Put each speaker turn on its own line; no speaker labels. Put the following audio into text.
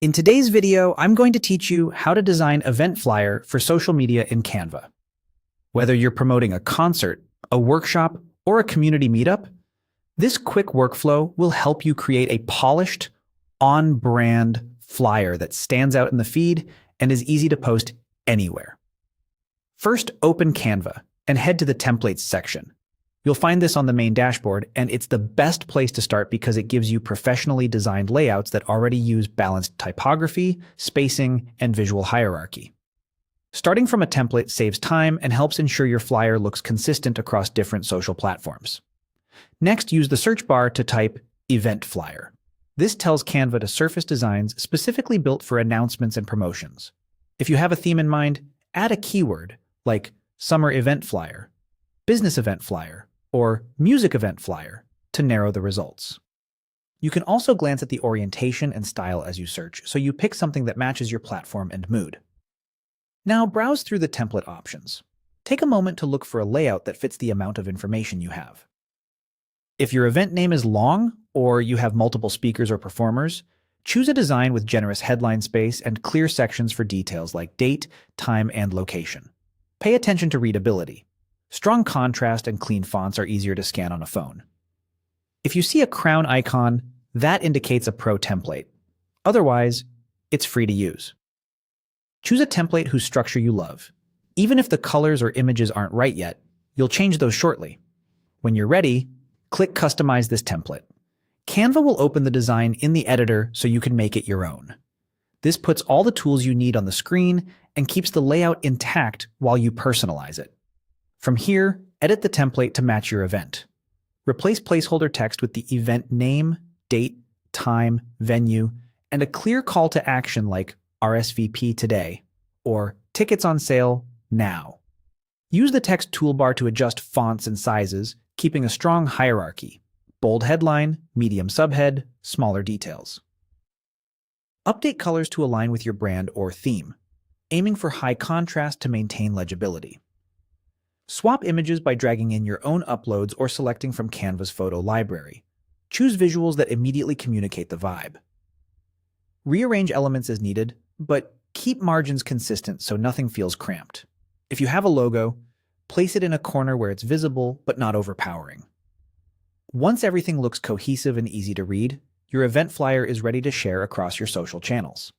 In today's video, I'm going to teach you how to design event flyer for social media in Canva. Whether you're promoting a concert, a workshop, or a community meetup, this quick workflow will help you create a polished, on-brand flyer that stands out in the feed and is easy to post anywhere. First, open Canva and head to the Templates section. You'll find this on the main dashboard, and it's the best place to start because it gives you professionally designed layouts that already use balanced typography, spacing, and visual hierarchy. Starting from a template saves time and helps ensure your flyer looks consistent across different social platforms. Next, use the search bar to type Event Flyer. This tells Canva to surface designs specifically built for announcements and promotions. If you have a theme in mind, add a keyword like Summer Event Flyer, Business Event Flyer, or Music Event Flyer to narrow the results. You can also glance at the orientation and style as you search, so you pick something that matches your platform and mood. Now browse through the template options. Take a moment to look for a layout that fits the amount of information you have. If your event name is long, or you have multiple speakers or performers, choose a design with generous headline space and clear sections for details like date, time, and location. Pay attention to readability. Strong contrast and clean fonts are easier to scan on a phone. If you see a crown icon, that indicates a pro template. Otherwise, it's free to use. Choose a template whose structure you love. Even if the colors or images aren't right yet, you'll change those shortly. When you're ready, click Customize this template. Canva will open the design in the editor so you can make it your own. This puts all the tools you need on the screen and keeps the layout intact while you personalize it. From here, edit the template to match your event. Replace placeholder text with the event name, date, time, venue, and a clear call to action like RSVP today or tickets on sale now. Use the text toolbar to adjust fonts and sizes, keeping a strong hierarchy: bold headline, medium subhead, smaller details. Update colors to align with your brand or theme, aiming for high contrast to maintain legibility. Swap images by dragging in your own uploads or selecting from Canva's photo library. Choose visuals that immediately communicate the vibe. Rearrange elements as needed, but keep margins consistent so nothing feels cramped. If you have a logo, place it in a corner where it's visible but not overpowering. Once everything looks cohesive and easy to read, your event flyer is ready to share across your social channels.